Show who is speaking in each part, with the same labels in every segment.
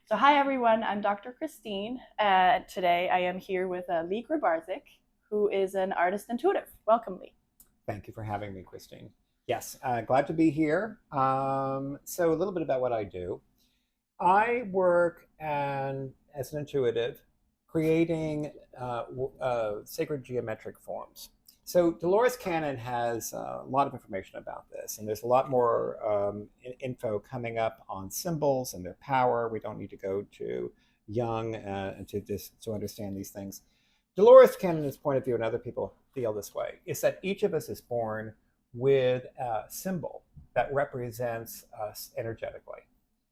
Speaker 1: So hi everyone, I'm Dr. Christine. Today I am here with Lee Grabarczyk, who is an artist intuitive. Welcome, Lee.
Speaker 2: Thank you for having me, Christine. Yes, glad to be here. So a little bit about what I do. I work as an intuitive, creating sacred geometric forms. So Dolores Cannon has a lot of information about this, and there's a lot more info coming up on symbols and their power. We don't need to go to Jung to understand these things. Dolores Cannon's point of view, and other people feel this way, is that each of us is born with a symbol that represents us energetically.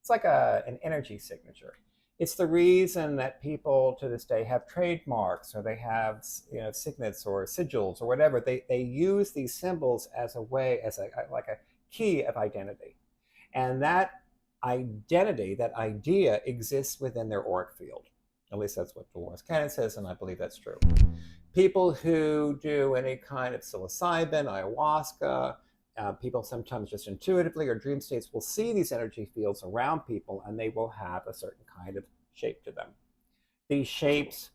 Speaker 2: It's like an energy signature. It's the reason that people to this day have trademarks, or they have signets or sigils or whatever. They use these symbols as a way, as like a key of identity. And that identity, that idea exists within their auric field. At least that's what Dolores Cannon says, and I believe that's true. People who do any kind of psilocybin, ayahuasca, people sometimes just intuitively or dream states will see these energy fields around people, and they will have a certain kind of shape to them. These shapes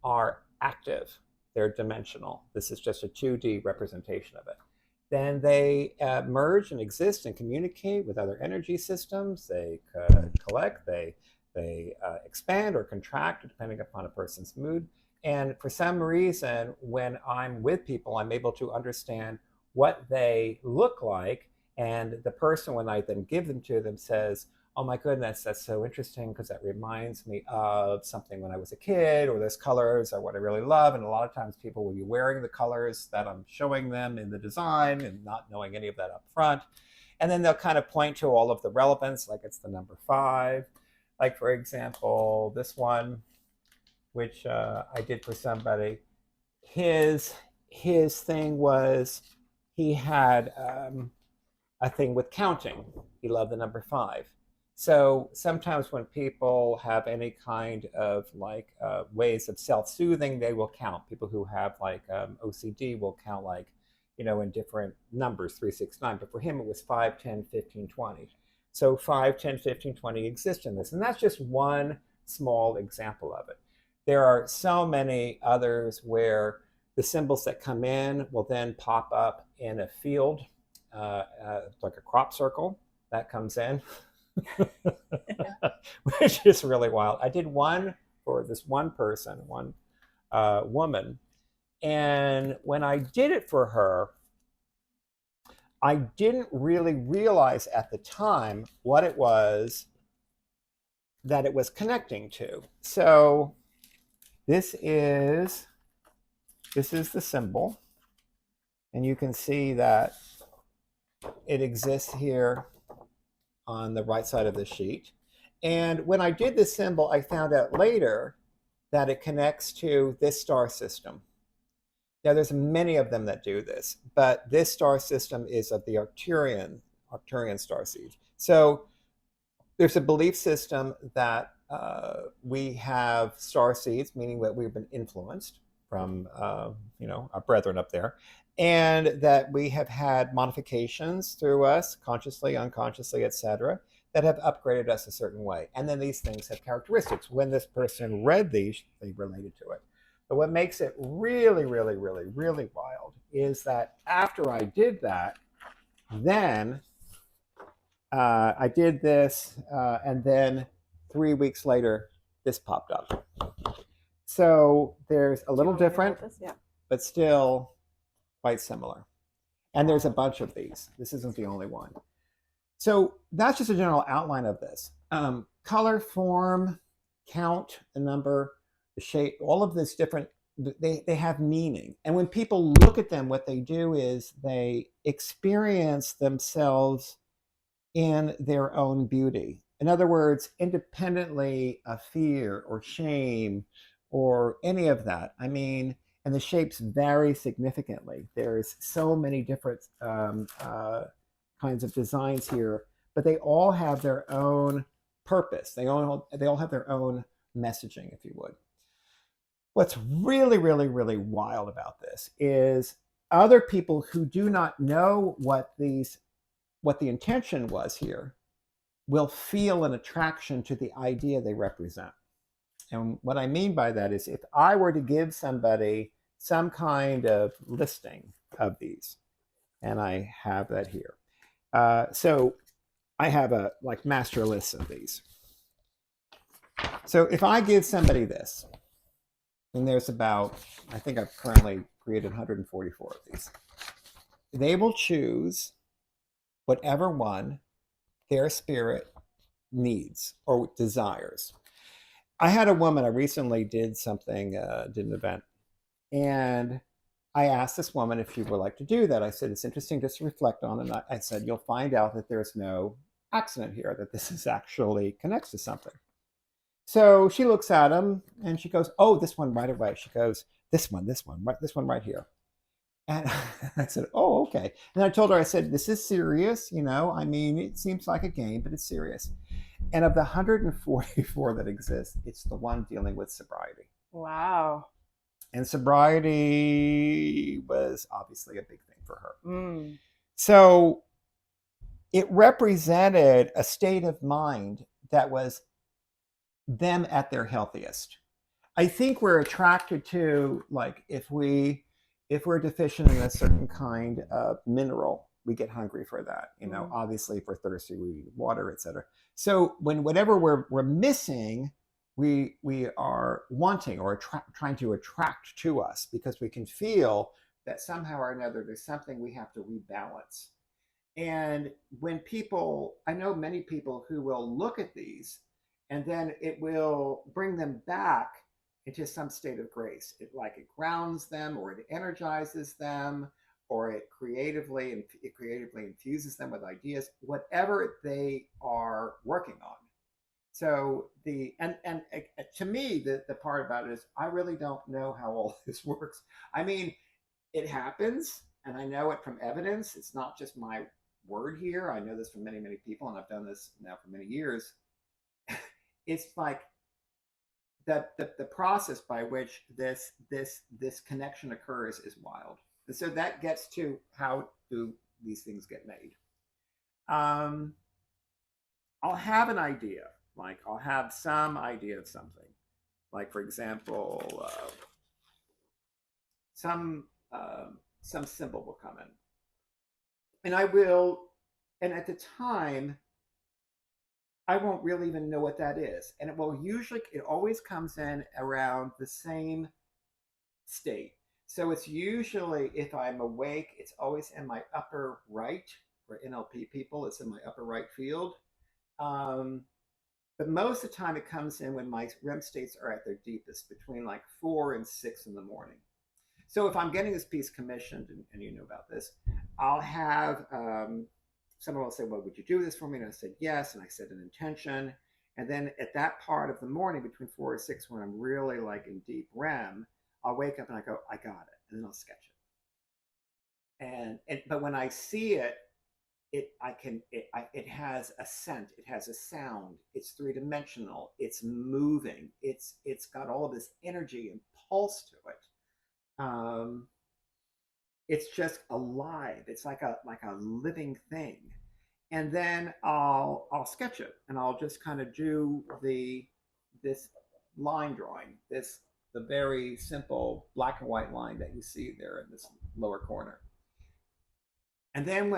Speaker 2: are active. They're dimensional. This is just a 2D representation of it. Then they merge and exist and communicate with other energy systems. They collect, they expand or contract depending upon a person's mood. And for some reason, when I'm with people, I'm able to understand what they look like. And the person, when I then give them to them, says, "Oh my goodness, that's so interesting because that reminds me of something when I was a kid, or those colors are what I really love." And a lot of times people will be wearing the colors that I'm showing them in the design and not knowing any of that up front. And then they'll kind of point to all of the relevance, like it's the number 5. Like, for example, this one, which I did for somebody, his thing was he had a thing with counting. He loved the number 5. So sometimes when people have any kind of ways of self-soothing, they will count. People who have OCD will count in different numbers, 3, 6, 9. But for him, it was 5, 10, 15, 20. So 5, 10, 15, 20 exist in this. And that's just one small example of it. There are so many others where the symbols that come in will then pop up in a field, like a crop circle that comes in, which is really wild. I did one for this one person, one woman. And when I did it for her, I didn't really realize at the time what it was that it was connecting to. So this is the symbol, and you can see that it exists here on the right side of the sheet. And when I did this symbol, I found out later that it connects to this star system. Now, there's many of them that do this, but this star system is of the Arcturian star seed. So there's a belief system that we have star seeds, meaning that we've been influenced from our brethren up there, and that we have had modifications through us, consciously, unconsciously, etc., that have upgraded us a certain way. And then these things have characteristics. When this person read these, they related to it. But what makes it really, really, really, really wild is that after I did that, then I did this, and then 3 weeks later, this popped up. So there's a little different,
Speaker 1: Yeah.
Speaker 2: but still quite similar. And there's a bunch of these. This isn't the only one. So that's just a general outline of this. Color, form, count, the number, the shape, all of this different, they have meaning. And when people look at them, what they do is they experience themselves in their own beauty. In other words, independently of fear or shame or any of that. I mean, and the shapes vary significantly. There's so many different kinds of designs here, but they all have their own purpose. They all have their own messaging, if you would. What's really, really, really wild about this is other people who do not know what the intention was here will feel an attraction to the idea they represent. And what I mean by that is if I were to give somebody some kind of listing of these, and I have that here. So I have a like master list of these. So if I give somebody this, and there's about, I think I've currently created 144 of these, they will choose whatever one their spirit needs or desires. I had a woman, I recently did something, did an event, and I asked this woman if she would like to do that. I said, it's interesting just to reflect on it. And I said, you'll find out that there's no accident here, that this is actually connects to something. So she looks at him and she goes, oh, this one right away. She goes, this one right here. And I said, oh, okay. And I told her, I said, this is serious. I mean, it seems like a game, but it's serious. And of the 144 that exist, it's the one dealing with sobriety.
Speaker 1: Wow.
Speaker 2: And sobriety was obviously a big thing for her.
Speaker 1: Mm.
Speaker 2: So it represented a state of mind that was them at their healthiest. I think we're attracted to, like, if we're deficient in a certain kind of mineral, we get hungry for that. Obviously if we're thirsty, we need water, etc. So whatever we're missing, we are wanting or trying to attract to us, because we can feel that somehow or another there's something we have to rebalance. And I know many people who will look at these, and then it will bring them back into some state of grace. It grounds them, or it energizes them, or it creatively infuses them with ideas, whatever they are working on. So to me, the part about it is I really don't know how all this works. I mean, it happens, and I know it from evidence. It's not just my word here. I know this from many, many people, and I've done this now for many years. It's like the process by which this connection occurs is wild. And so that gets to how do these things get made. I'll have an idea. Like I'll have some idea of something. Like for example, some symbol will come in, and and at the time, I won't really even know what that is. And it always comes in around the same state. So it's usually, if I'm awake, it's always in my upper right. For NLP people, it's in my upper right field. But most of the time it comes in when my REM states are at their deepest, between like 4 and 6 in the morning. So if I'm getting this piece commissioned, and you know about this, I'll have someone will say, well, would you do this for me? And I said, yes. And I set an intention. And then at that part of the morning between 4 and 6, when I'm really like in deep REM, I'll wake up and I go, I got it. And then I'll sketch it. But when I see it, it has a scent, it has a sound, it's 3-dimensional, it's moving, it's got all of this energy and pulse to it. It's just alive. It's like a living thing. And then I'll sketch it, and I'll just kind of do this line drawing, the very simple black and white line that you see there in this lower corner. And then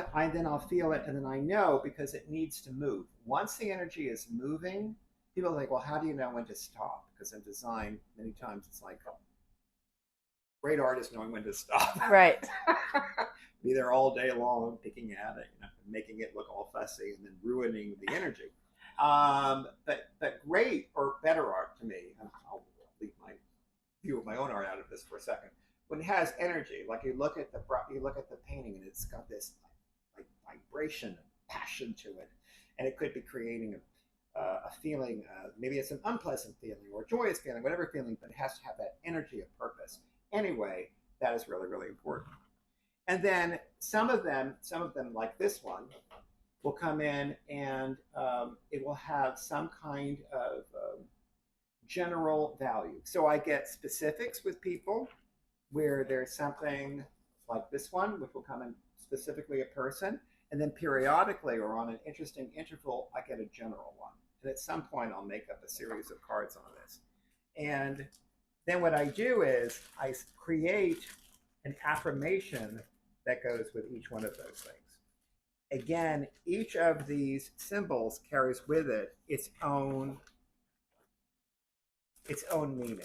Speaker 2: I'll feel it, and then I know, because it needs to move. Once the energy is moving, people are like, well, how do you know when to stop? Because in design, many times it's like, great artists knowing when to stop.
Speaker 1: Right.
Speaker 2: Be there all day long picking at it, making it look all fussy, and then ruining the energy. But great or better art to me, I'll leave my view of my own art out of this for a second. When it has energy, like you look at the painting, and it's got this like vibration and passion to it, and it could be creating a feeling. Maybe it's an unpleasant feeling or a joyous feeling, whatever feeling, but it has to have that energy of purpose. Anyway, that is really, really important. And then some of them, like this one, will come in, and it will have some kind of general value. So I get specifics with people, where there's something like this one, which will come in specifically a person, And then periodically or on an interesting interval, I get a general one. And at some point, I'll make up a series of cards on this. And then what I do is I create an affirmation that goes with each one of those things. Again, each of these symbols carries with it its own meaning.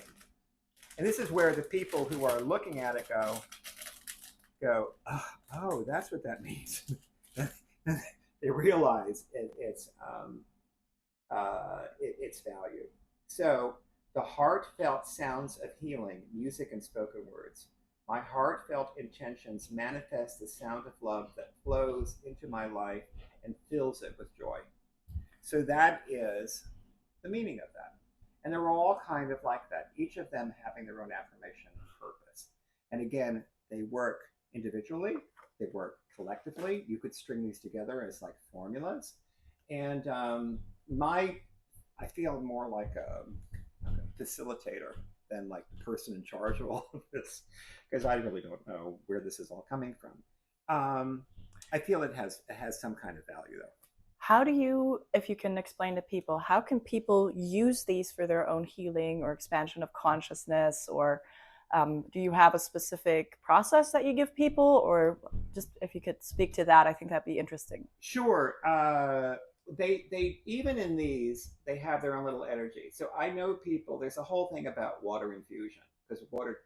Speaker 2: And this is where the people who are looking at it go, oh, that's what that means. They realize its value. So the heartfelt sounds of healing, music and spoken words. My heartfelt intentions manifest the sound of love that flows into my life and fills it with joy. So that is the meaning of that. And they're all kind of like that, each of them having their own affirmation and purpose. And again, they work individually, they work collectively. You could string these together as like formulas. And I feel more like a facilitator than like the person in charge of all of this, because I really don't know where this is all coming from. I feel it has some kind of value though.
Speaker 1: How do you, if you can explain to people, how can people use these for their own healing or expansion of consciousness? Or do you have a specific process that you give people? Or just if you could speak to that, I think that'd be interesting.
Speaker 2: Sure. They even in these, they have their own little energy. So I know people, there's a whole thing about water infusion, because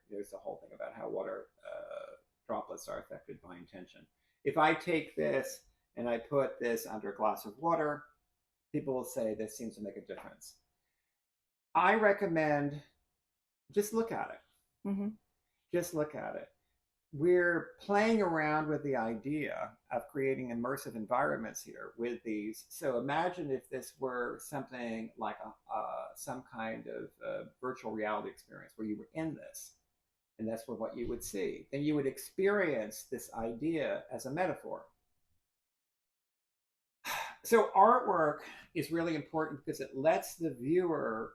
Speaker 2: there's a whole thing about how water droplets are affected by intention. If I take this and I put this under a glass of water, people will say this seems to make a difference. I recommend just look at it.
Speaker 1: Mm-hmm.
Speaker 2: Just look at it. We're playing around with the idea of creating immersive environments here with these. So imagine if this were something like some kind of virtual reality experience where you were in this, and that's what you would see. Then you would experience this idea as a metaphor. So artwork is really important because it lets the viewer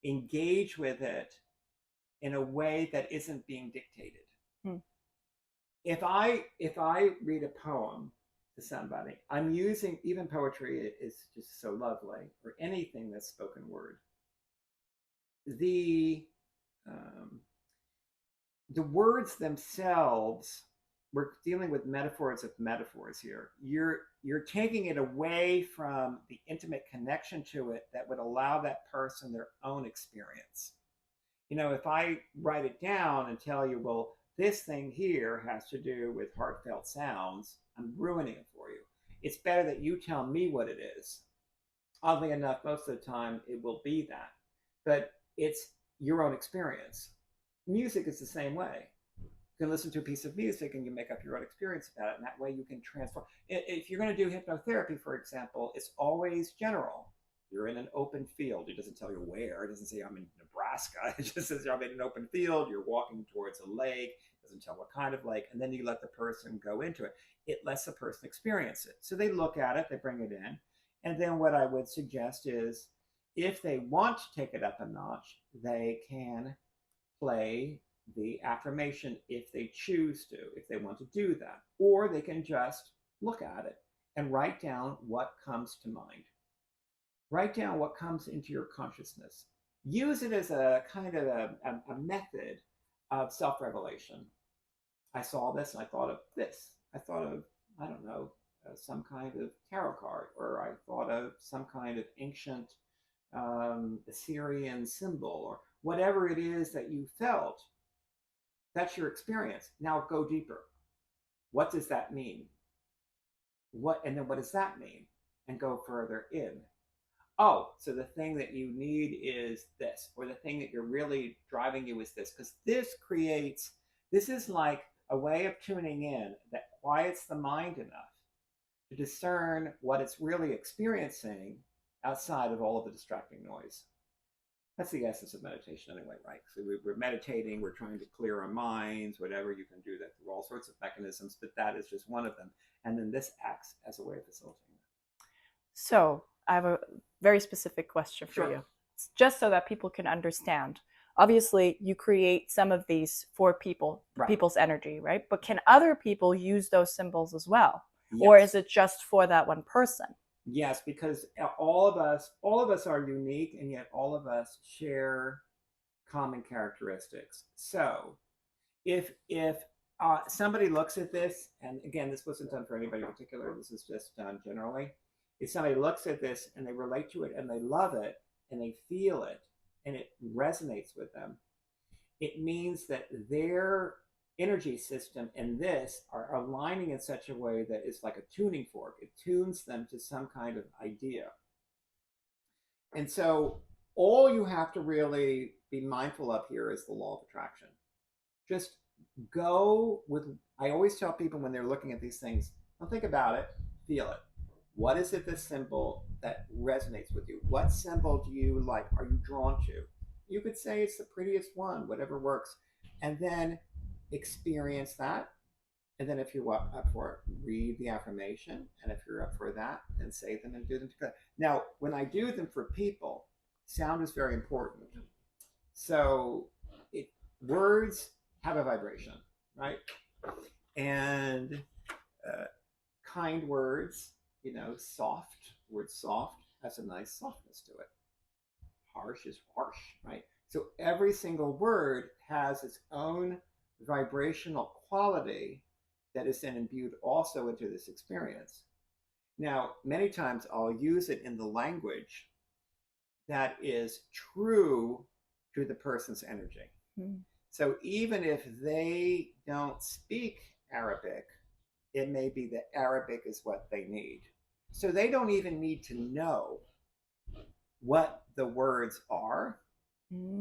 Speaker 2: engage with it in a way that isn't being dictated. If I read a poem to somebody, I'm using, even poetry is just so lovely, or anything that's spoken word. The words themselves, we're dealing with metaphors of metaphors here. You're taking it away from the intimate connection to it that would allow that person their own experience. You know, if I write it down and tell you, well, this thing here has to do with heartfelt sounds, I'm ruining it for you. It's better that you tell me what it is. Oddly enough, most of the time it will be that, but it's your own experience. Music is the same way. You can listen to a piece of music and you make up your own experience about it, and that way you can transform. If you're going to do hypnotherapy, for example, it's always general. You're in an open field. It doesn't tell you where. It doesn't say I'm in Nebraska. It just says I'm in an open field. You're walking towards a lake. It doesn't tell what kind of lake. And then you let the person go into it. It lets the person experience it. So they look at it, they bring it in. And then what I would suggest is if they want to take it up a notch, they can play the affirmation if they choose to, if they want to do that. Or they can just look at it and write down what comes to mind. Write down what comes into your consciousness. Use it as a kind of a method of self-revelation. I saw this and I thought of this. I thought of, I don't know, some kind of tarot card, or I thought of some kind of ancient Assyrian symbol, or whatever it is that you felt. That's your experience. Now go deeper. What does that mean? And then what does that mean? And go further in. Oh, so the thing that you need is this, or the thing that you're really driving you is this, because this is like a way of tuning in that quiets the mind enough to discern what it's really experiencing outside of all of the distracting noise. That's the essence of meditation anyway, right? So we're meditating, we're trying to clear our minds, whatever. You can do that through all sorts of mechanisms, but that is just one of them. And then this acts as a way of facilitating that.
Speaker 1: So I have a very specific question for you, just so that people can understand. Obviously, you create some of these for people, people's energy, right? But can other people use those symbols as well? Or
Speaker 2: Yes.
Speaker 1: is it just for that one person?
Speaker 2: Yes, because all of us are unique, and yet all of us share common characteristics. So if somebody looks at this, and again, this wasn't done for anybody in particular, this is just done generally. If somebody looks at this and they relate to it and they love it and they feel it and it resonates with them, it means that their energy system and this are aligning in such a way that it's like a tuning fork. It tunes them to some kind of idea. And so all you have to really be mindful of here is the law of attraction. Just go with, I always tell people when they're looking at these things, don't think about it, feel it. What is it, this symbol that resonates with you? What symbol do you like? Are you drawn to? You could say it's the prettiest one, whatever works. And then experience that. And then if you're up for it, read the affirmation. And if you're up for that, then say them and do them together. Now, when I do them for people, sound is very important. So words have a vibration, right? And uh, kind words, soft, word soft has a nice softness to it. Harsh is harsh, right? So every single word has its own vibrational quality that is then imbued also into this experience. Now, many times I'll use it in the language that is true to the person's energy. Mm. So even if they don't speak Arabic, it may be that Arabic is what they need. So they don't even need to know what the words are.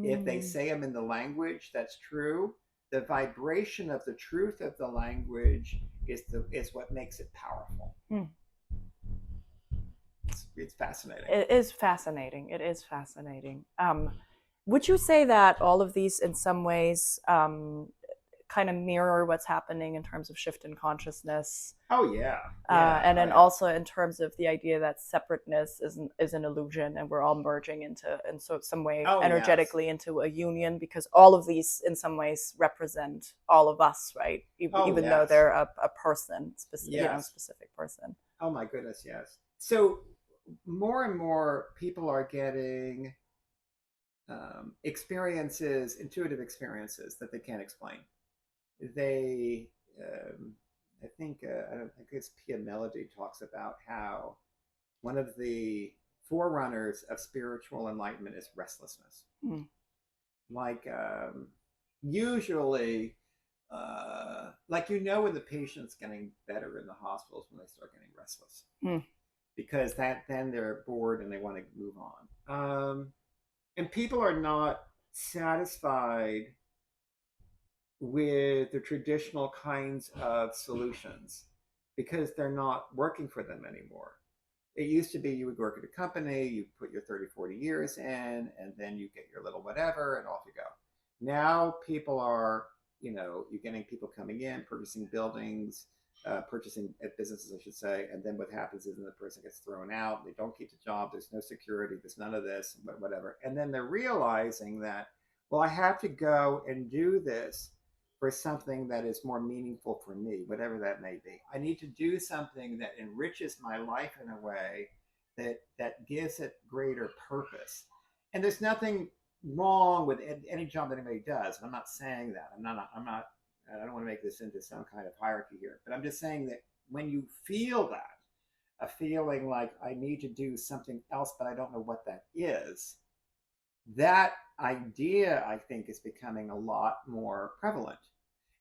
Speaker 2: If they say them in the language that's true, the vibration of the truth of the language is what makes it powerful. It's fascinating.
Speaker 1: It is fascinating. It is fascinating. Would you say that all of these, in some ways, kind of mirror what's happening in terms of shift in consciousness?
Speaker 2: Oh yeah.
Speaker 1: And then also in terms of the idea that separateness is an illusion, and we're all merging into, in some way, energetically into a union, because all of these in some ways represent all of us, right? Even though they're a person, specific person.
Speaker 2: Oh my goodness, yes. So more and more people are getting experiences, intuitive experiences that they can't explain. They, I think Pia Melody talks about how one of the forerunners of spiritual enlightenment is restlessness. Like usually, like when the patient's getting better in the hospitals when they start getting restless, because then they're bored and they want to move on. And people are not satisfied with the traditional kinds of solutions because they're not working for them anymore. It used to be you would work at a company, you put your 30, 40 years in, and then you get your little whatever, and off you go. Now people are, you're getting people coming in, purchasing buildings, purchasing businesses, I should say, and then what happens is the person gets thrown out, they don't keep the job, there's no security, there's none of this, whatever. And then they're realizing that, well, I have to go and do this for something that is more meaningful for me, whatever that may be. I need to do something that enriches my life in a way that gives it greater purpose. And there's nothing wrong with any job that anybody does. I'm not saying that. I don't want to make this into some kind of hierarchy here, but I'm just saying that when you feel that, a feeling like I need to do something else, but I don't know what that is, that idea, I think, is becoming a lot more prevalent.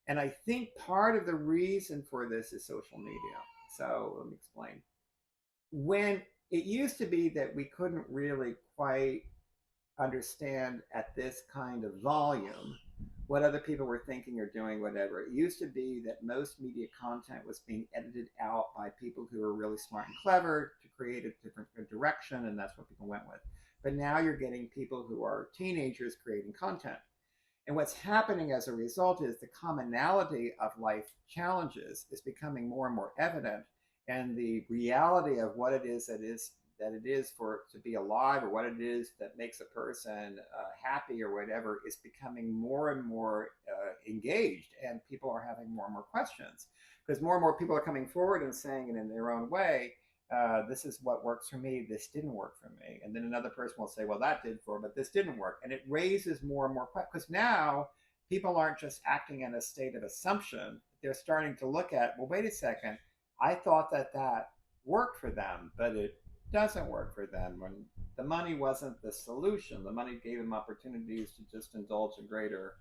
Speaker 2: And I think part of the reason for this is social media. So let me explain. When it used to be that we couldn't really quite understand at this kind of volume what other people were thinking or doing, whatever. It used to be that most media content was being edited out by people who were really smart and clever to create a different direction, and that's what people went with. But now you're getting people who are teenagers creating content. And what's happening as a result is the commonality of life challenges is becoming more and more evident, and the reality of what it is that it is for to be alive, or what it is that makes a person happy or whatever, is becoming more and more engaged, and people are having more and more questions. because more and more people are coming forward and saying it in their own way. This is what works for me. This didn't work for me. And then another person will say, well, that did for, but this didn't work. And it raises more and more questions, because now people aren't just acting in a state of assumption. They're starting to look at, well, wait a second. I thought that that worked for them, but it doesn't work for them. When the money wasn't the solution, the money gave them opportunities to just indulge in greater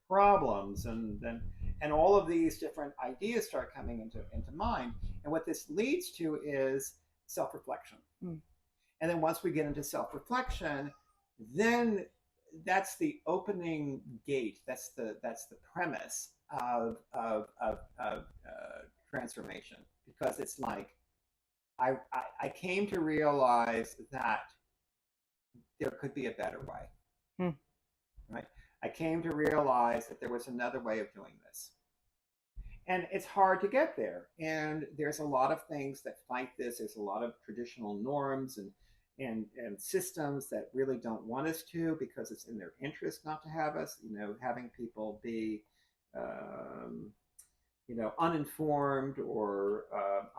Speaker 2: problems, and all of these different ideas start coming into mind. And what this leads to is self-reflection. And then once we get into self-reflection, then that's the opening gate. That's the premise of transformation, because it's like I came to realize that there could be a better way. Right? I came to realize that there was another way of doing this. And it's hard to get there. And there's a lot of things that fight this. There's a lot of traditional norms and systems that really don't want us to, because it's in their interest not to have us, having people be, uninformed or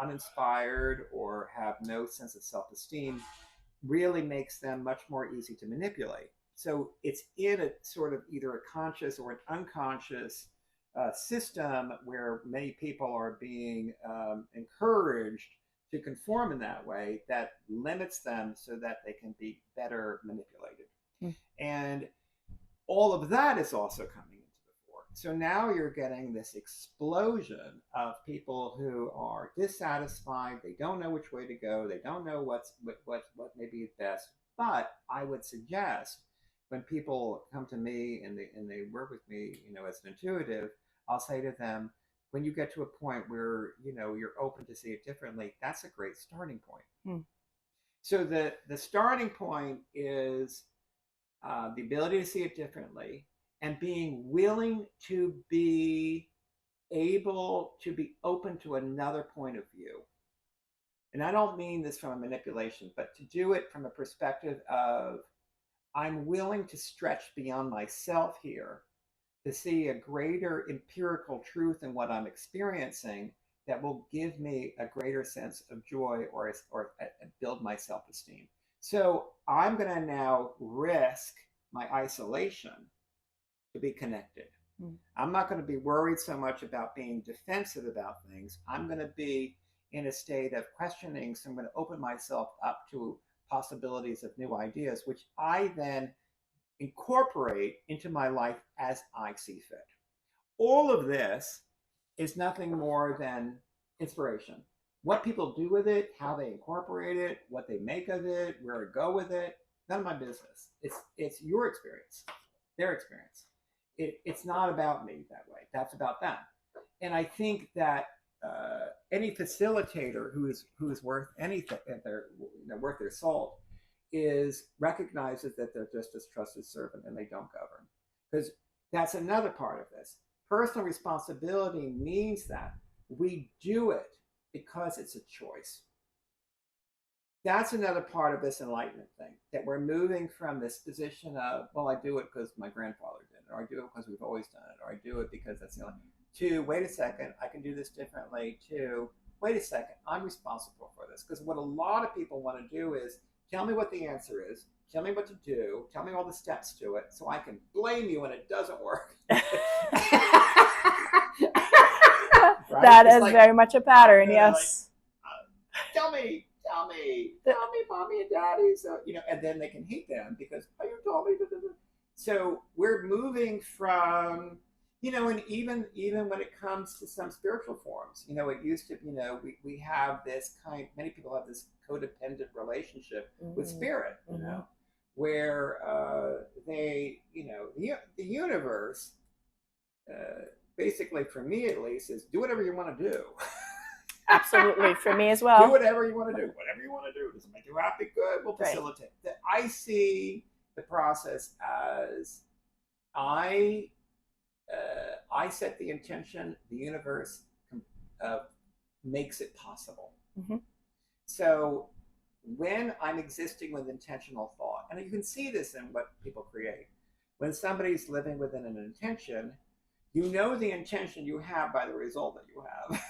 Speaker 2: uninspired or have no sense of self-esteem really makes them much more easy to manipulate. So it's in a sort of either a conscious or an unconscious system where many people are being encouraged to conform in that way, that limits them so that they can be better manipulated. And all of that is also coming into the fore. So now you're getting this explosion of people who are dissatisfied. They don't know which way to go. They don't know what maybe is best. But I would suggest, when people come to me and they work with me, as an intuitive, I'll say to them, when you get to a point where, you're open to see it differently, that's a great starting point. So the starting point is the ability to see it differently, and being willing to be able to be open to another point of view. And I don't mean this from a manipulation, but to do it from a perspective of, I'm willing to stretch beyond myself here to see a greater empirical truth in what I'm experiencing that will give me a greater sense of joy or build my self-esteem. So I'm going to now risk my isolation to be connected. I'm not going to be worried so much about being defensive about things. I'm going to be in a state of questioning, so I'm going to open myself up to possibilities of new ideas, which I then incorporate into my life as I see fit. All of this is nothing more than inspiration. What people do with it, how they incorporate it, what they make of it, where to go with it, none of my business. It's your experience, their experience. It's not about me that way. That's about them. And I think that any facilitator who's worth anything, worth their salt, recognizes that they're just a trusted servant and they don't govern. Because that's another part of this. Personal responsibility means that we do it because it's a choice. That's another part of this enlightenment thing, that we're moving from this position of, well, I do it because my grandfather did it, or I do it because we've always done it, or I do it because that's the only, to, wait a second, I can do this differently, to, wait a second, I'm responsible for this. Because what a lot of people want to do is, tell me what the answer is, tell me what to do, tell me all the steps to it, so I can blame you when it doesn't work. Right?
Speaker 1: That is like, very much a pattern, yes.
Speaker 2: Like, tell me, mommy and daddy. So, and then they can hate them because, oh, you told me. So we're moving from, and even when it comes to some spiritual forms, it used to, we have this many people have this codependent relationship with spirit, where they, the universe, basically for me at least, is do whatever you want to do.
Speaker 1: Absolutely, for me as well.
Speaker 2: Do whatever you want to do. Whatever you want to do. Does it make you happy? Good. We'll facilitate. Right. I see the process as I set the intention. The universe makes it possible. So when I'm existing with intentional thought, and you can see this in what people create. When somebody's living within an intention, you know the intention you have by the result that you have.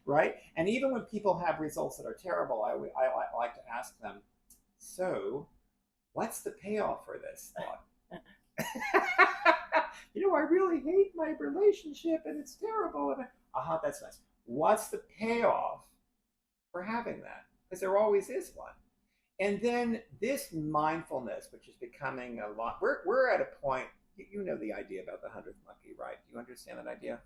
Speaker 2: right? And even when people have results that are terrible, I like to ask them, so what's the payoff for this thought? I really hate my relationship and it's terrible. And that's nice. What's the payoff for having that? Because there always is one. And then this mindfulness, which is becoming a lot, we're at a point, you know the idea about the 100th monkey, right? Do you understand that idea?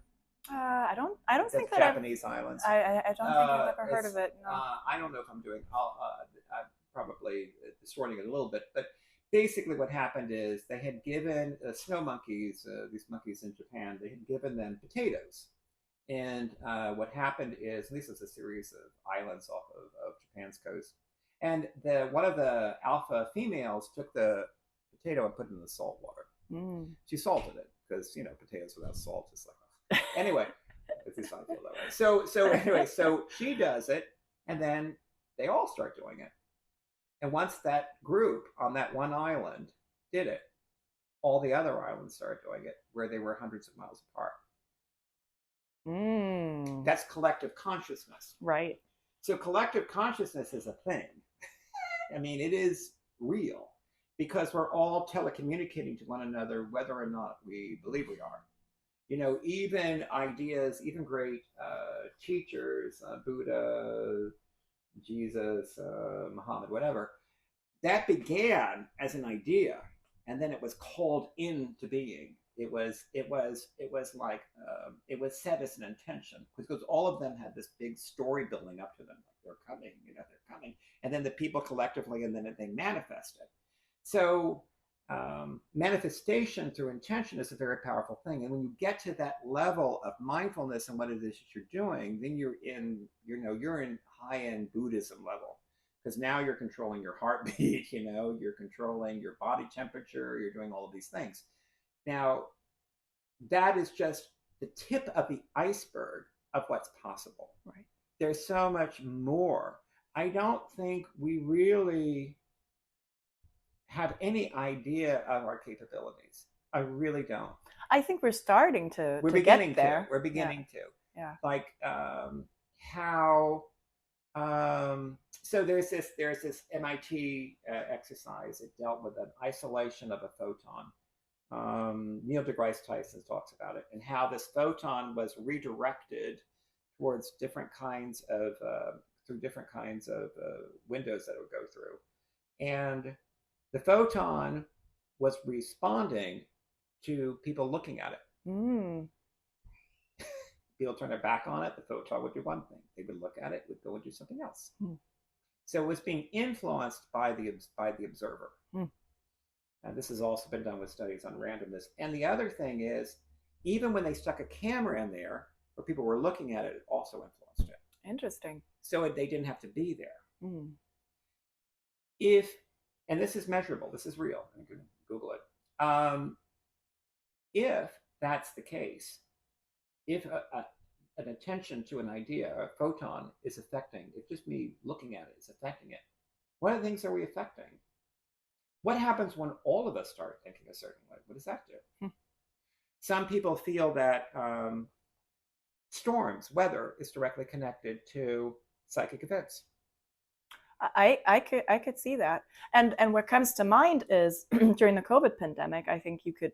Speaker 1: I don't think that
Speaker 2: Japanese islands.
Speaker 1: I don't think I've ever heard of it. No.
Speaker 2: I don't know if I'm doing. I'm probably distorting it a little bit, but basically, what happened is they had given snow monkeys, these monkeys in Japan, they had given them potatoes, and what happened is this is a series of islands off of Japan's coast, and one of the alpha females took the potato and put it in the salt water. She salted it because potatoes without salt is like anyway. At least I feel that way. So anyway, so she does it, and then they all start doing it. And once that group on that one island did it, all the other islands started doing it, where they were hundreds of miles apart. That's collective consciousness.
Speaker 1: Right.
Speaker 2: So collective consciousness is a thing. I mean, it is real because we're all telecommunicating to one another, whether or not we believe we are. Even ideas, even great teachers, Buddha, Jesus, Muhammad, whatever, that began as an idea, and then it was called into being. It was like it was set as an intention because all of them had this big story building up to them. Like they're coming, and then the people collectively, and then they manifest it. So manifestation through intention is a very powerful thing. And when you get to that level of mindfulness and what it is that you're doing, then you're in high-end Buddhism level, because now you're controlling your heartbeat, you're controlling your body temperature, you're doing all of these things. Now, that is just the tip of the iceberg of what's possible.
Speaker 1: Right.
Speaker 2: There's so much more. I don't think we really have any idea of our capabilities. I really don't.
Speaker 1: I think we're starting to get there.
Speaker 2: We're beginning to.
Speaker 1: Yeah.
Speaker 2: Like how. So there's this MIT exercise. It dealt with an isolation of a photon. Neil deGrasse Tyson talks about it, and how this photon was redirected towards different kinds of windows that it would go through, and the photon was responding to people looking at it. People turn their back on it, the photon would do one thing. They would look at it, would go and do something else. So it was being influenced by the observer. And this has also been done with studies on randomness. And the other thing is, even when they stuck a camera in there, where people were looking at it, it also influenced it.
Speaker 1: Interesting.
Speaker 2: So they didn't have to be there. And this is measurable, this is real, you can Google it. If that's the case, if an attention to an idea, a photon is affecting, if just me looking at it is affecting it, what other things are we affecting? What happens when all of us start thinking a certain way? What does that do? Some people feel that storms, weather, is directly connected to psychic events.
Speaker 1: I could see that. And what comes to mind is during the COVID pandemic, I think you could,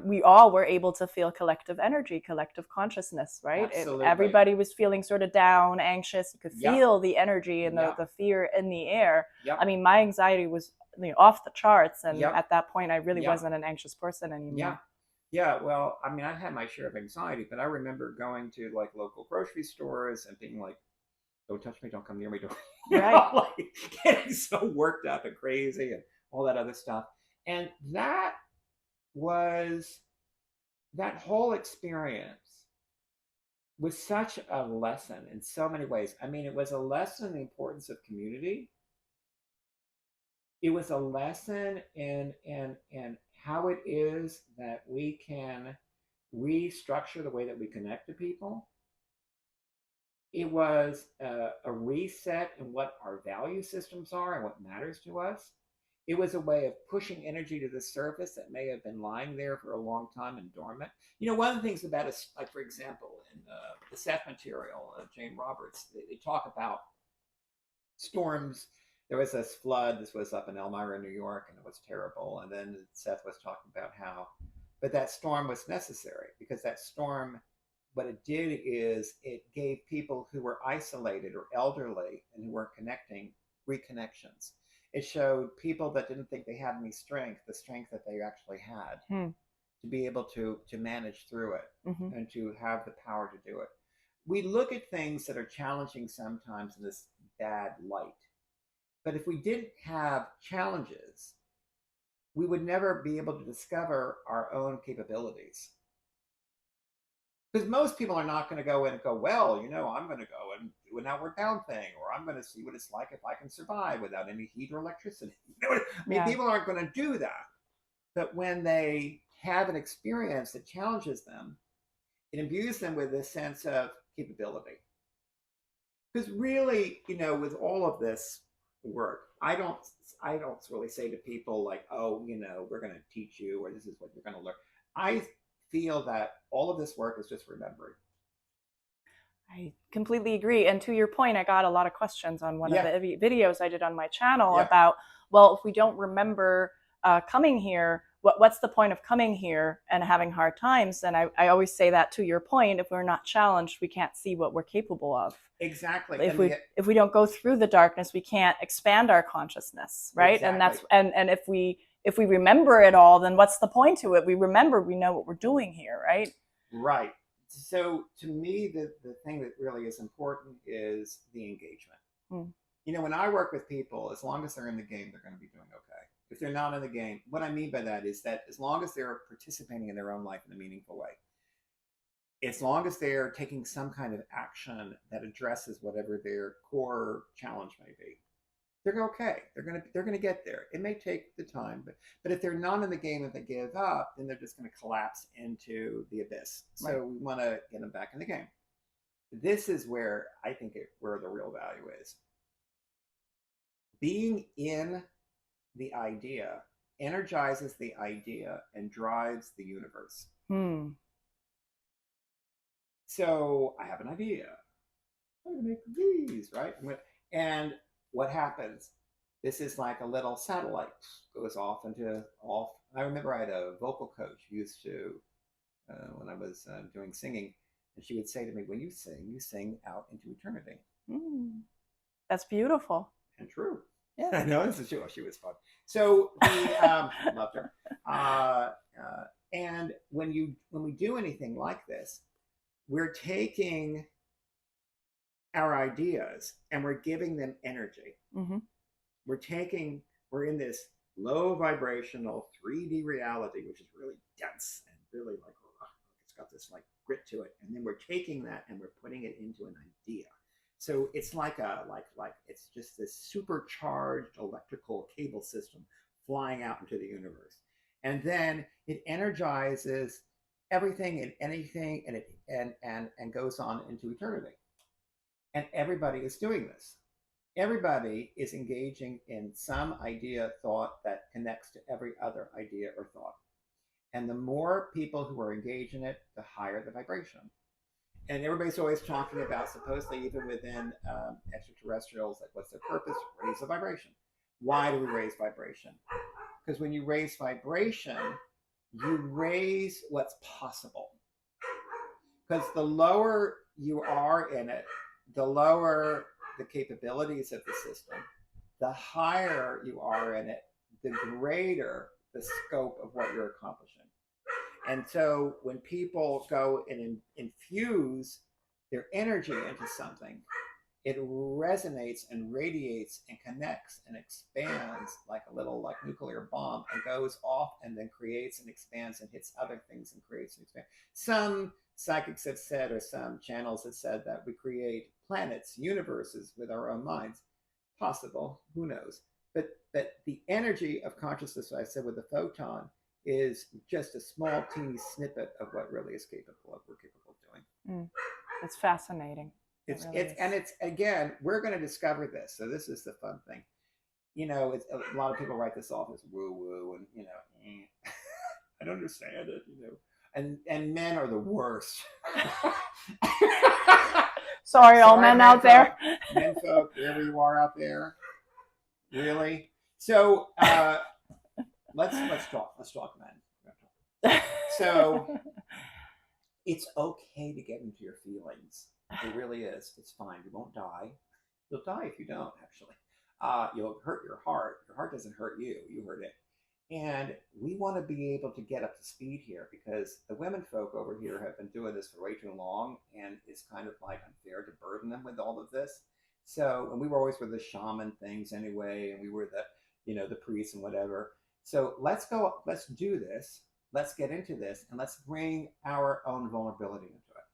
Speaker 1: we all were able to feel collective energy, collective consciousness, right? Everybody was feeling sort of down, anxious. You could feel the energy and the fear in the air. I mean, my anxiety was off the charts. And at that point, I really wasn't an anxious person anymore.
Speaker 2: Yeah, well, I mean, I've had my share of anxiety, but I remember going to local grocery stores and being like, don't touch me, don't come near me, don't, getting so worked up and crazy and all that other stuff. And that whole experience was such a lesson in so many ways. I mean, it was a lesson in the importance of community. It was a lesson in how it is that we can restructure the way that we connect to people. It was a reset in what our value systems are and what matters to us. It was a way of pushing energy to the surface that may have been lying there for a long time and dormant. One of the things about us, like for example, in the Seth material, Jane Roberts, they talk about storms. There was this flood. This was up in Elmira, New York, and it was terrible. And then Seth was talking about how, but that storm was necessary because that storm, what it did is it gave people who were isolated or elderly and who weren't connecting reconnections. It showed people that didn't think they had any strength, the strength that they actually had to be able to manage through it and to have the power to do it. We look at things that are challenging sometimes in this bad light. But if we didn't have challenges, we would never be able to discover our own capabilities. Because most people are not going to go in and go, well, you know, I'm going to go and do an outward bound thing, or I'm going to see what it's like if I can survive without any heat or electricity. I mean, people aren't going to do that. But when they have an experience that challenges them, it imbues them with a sense of capability. Because really, you know, with all of this work, I don't really say to people like, oh, you know, we're going to teach you, or this is what you're going to learn. I feel that all of this work is just remembering.
Speaker 1: I completely agree. And to your point, I got a lot of questions on one of the videos I did on my channel about, well, if we don't remember coming here, what's the point of coming here and having hard times? And I always say that to your point, if we're not challenged, we can't see what we're capable of.
Speaker 2: Exactly.
Speaker 1: If we don't go through the darkness, we can't expand our consciousness, right? Exactly. And that's and if we remember it all, then what's the point to it? We remember, we know what we're doing here, right?
Speaker 2: Right. So to me, the thing that really is important is the engagement. You know, when I work with people, as long as they're in the game, they're going to be doing okay. If they're not in the game, what I mean by that is that as long as they're participating in their own life in a meaningful way, as long as they're taking some kind of action that addresses whatever their core challenge may be, they're okay. They're gonna get there. It may take the time, but if they're not in the game and they give up, then they're just going to collapse into the abyss. So we want to get them back in the game. This is where I think where the real value is. Being in the idea energizes the idea and drives the universe. So I have an idea. I'm going to make these, right? And what happens? This is like a little satellite goes off. I remember I had a vocal coach who used to, when I was doing singing, and she would say to me, when you sing out into eternity.
Speaker 1: That's beautiful.
Speaker 2: And true. Yeah. I know, she was fun. So loved her. And when we do anything like this, we're taking our ideas and we're giving them energy. We're in this low vibrational 3D reality, which is really dense and really like, it's got this like grit to it. And then we're taking that and we're putting it into an idea. So it's like it's just this supercharged electrical cable system flying out into the universe. And then it energizes everything and anything and goes on into eternity. And everybody is doing this. Everybody is engaging in some idea, thought that connects to every other idea or thought. And the more people who are engaged in it, the higher the vibration. And everybody's always talking about, supposedly even within extraterrestrials, like what's their purpose? Raise the vibration. Why do we raise vibration? Because when you raise vibration, you raise what's possible. Because the lower you are in it, the lower the capabilities of the system, the higher you are in it, the greater the scope of what you're accomplishing. And so when people go and infuse their energy into something, it resonates and radiates and connects and expands like a little like nuclear bomb and goes off and then creates and expands and hits other things and creates and expands. Some psychics have said, or some channels have said, that we create planets, universes with our own minds. Possible, who knows? But the energy of consciousness, I said with the photon, is just a small teeny snippet of what really is we're capable of doing.
Speaker 1: It's fascinating.
Speaker 2: It's again, we're going to discover this. So this is the fun thing. You know, a lot of people write this off as woo woo, and you know, I don't understand it. You know, And men are the worst.
Speaker 1: Sorry, all men out there.
Speaker 2: Men folk, wherever you are out there. Really? So let's talk men. So it's okay to get into your feelings. It really is. It's fine. You won't die. You'll die if you don't, actually. You'll hurt your heart. Your heart doesn't hurt you. You hurt it. And we want to be able to get up to speed here because the women folk over here have been doing this for way too long, and it's kind of like unfair to burden them with all of this. So, and we were always with the shaman things anyway, and we were the priests and whatever. So let's do this. Let's get into this, and let's bring our own vulnerability into it.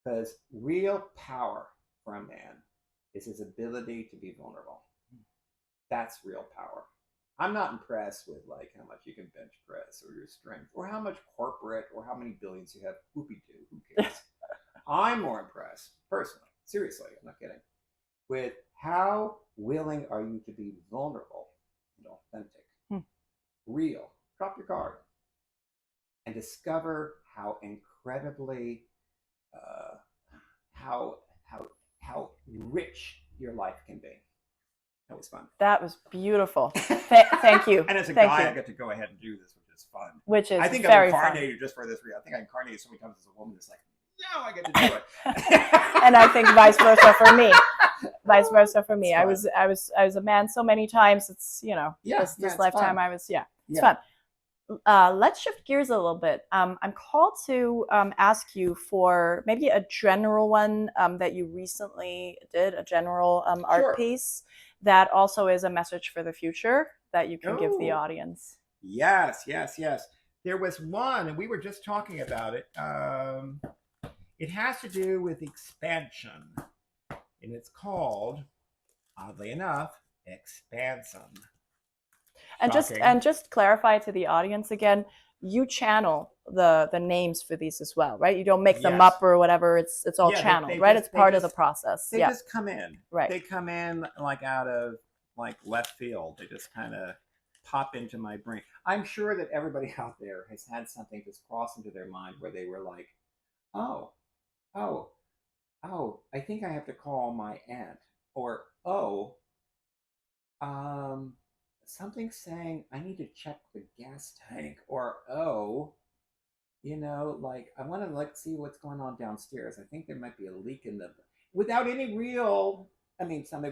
Speaker 2: Because real power for a man is his ability to be vulnerable. That's real power. I'm not impressed with like how much you can bench press or your strength or how much corporate or how many billions you have. Whoopie-doo, who cares? I'm more impressed, personally, seriously, I'm not kidding, with how willing are you to be vulnerable and authentic, real. Drop your guard and discover how incredibly, how rich your life can be. That was fun.
Speaker 1: That was beautiful. Thank you.
Speaker 2: And as a guy, I get to go ahead and do this, which is fun.
Speaker 1: Which is
Speaker 2: I think
Speaker 1: very
Speaker 2: I've incarnated
Speaker 1: fun.
Speaker 2: Just for this reason. I think I incarnated so many times as a woman. It's like, now I get to do it.
Speaker 1: And I think vice versa for me. Vice versa for me. I was a man so many times. It's this lifetime fun. I was it's fun. Let's shift gears a little bit. I'm called to ask you for maybe a general one that you recently did, a general art piece that also is a message for the future that you can give the audience.
Speaker 2: Yes. There was one, and we were just talking about it. It has to do with expansion, and it's called, oddly enough, Expansion.
Speaker 1: And just clarify to the audience again, you channel the names for these as well, right? You don't make them up or whatever. It's all channeled, right? It's part of the process.
Speaker 2: They just come in.
Speaker 1: Right.
Speaker 2: They come in like out of like left field. They just kind of pop into my brain. I'm sure that everybody out there has had something just cross into their mind where they were like, oh, I think I have to call my aunt, or something saying I need to check the gas tank, or like I want to like see what's going on downstairs. I think there might be a leak in the, without any real. I mean, some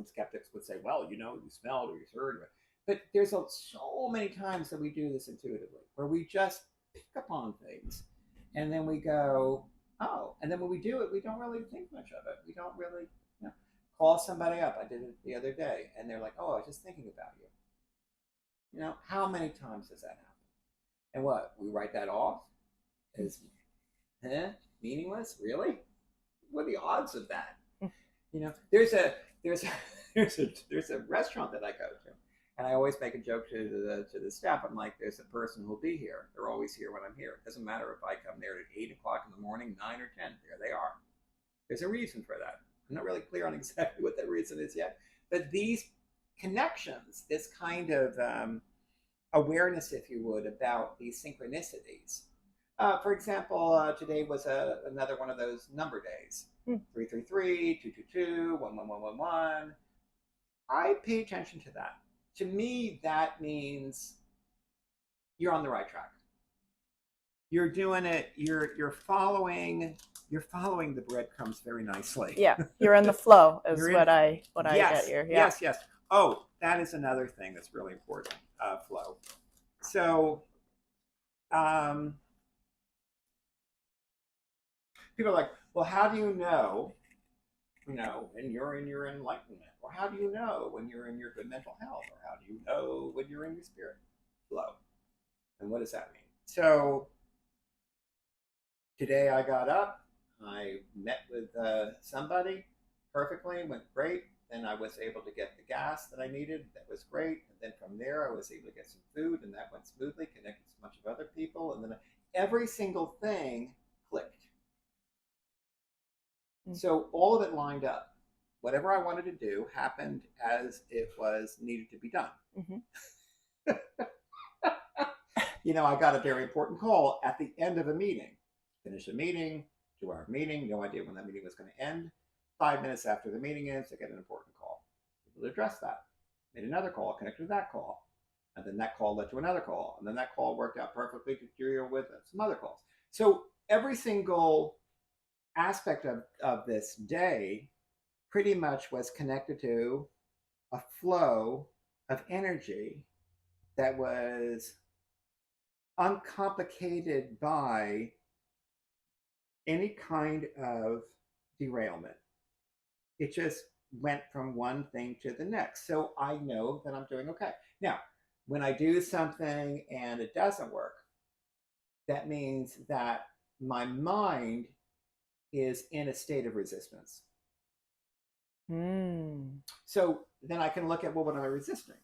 Speaker 2: skeptics would say, well, you smelled or you heard, but there's so many times that we do this intuitively, where we just pick up on things, and then we go, oh, and then when we do it, we don't really think much of it. We don't really. Call somebody up. I did it the other day, and they're like, "Oh, I was just thinking about you." How many times does that happen? And what, we write that off as meaningless? Really? What are the odds of that? There's a restaurant that I go to, and I always make a joke to the staff. I'm like, "There's a person who'll be here. They're always here when I'm here. It doesn't matter if I come there at 8:00 in the morning, 9 or 10. There they are. There's a reason for that." I'm not really clear on exactly what that reason is yet, but these connections, this kind of awareness, if you would, about these synchronicities. For example, today was another one of those number days. 333, 222, 11111. I pay attention to that. To me, that means you're on the right track. You're doing it. You're following the breadcrumbs very nicely.
Speaker 1: Yeah, you're in the flow is what I get here. Yeah.
Speaker 2: Yes. Oh, that is another thing that's really important. Flow. So, people are like, well, how do you know when you're in your enlightenment, or how do you know when you're in your good mental health, or how do you know when you're in your spirit flow? And what does that mean? So, today I got up. I met with somebody perfectly, went great. Then I was able to get the gas that I needed. That was great. And then from there, I was able to get some food, and that went smoothly, connected to a bunch of other people. And then every single thing clicked. So all of it lined up. Whatever I wanted to do happened as it was needed to be done. I got a very important call at the end of a meeting. Finish a meeting, 2-hour meeting, no idea when that meeting was going to end. 5 minutes after the meeting ends, I get an important call. People address that. Made another call, connected to that call. And then that call led to another call. And then that call worked out perfectly to deal with some other calls. So every single aspect of this day pretty much was connected to a flow of energy that was uncomplicated by any kind of derailment. It just went from one thing to the next. So I know that I'm doing okay. Now, when I do something and it doesn't work, that means that my mind is in a state of resistance. So then I can look at, well, what am I resisting?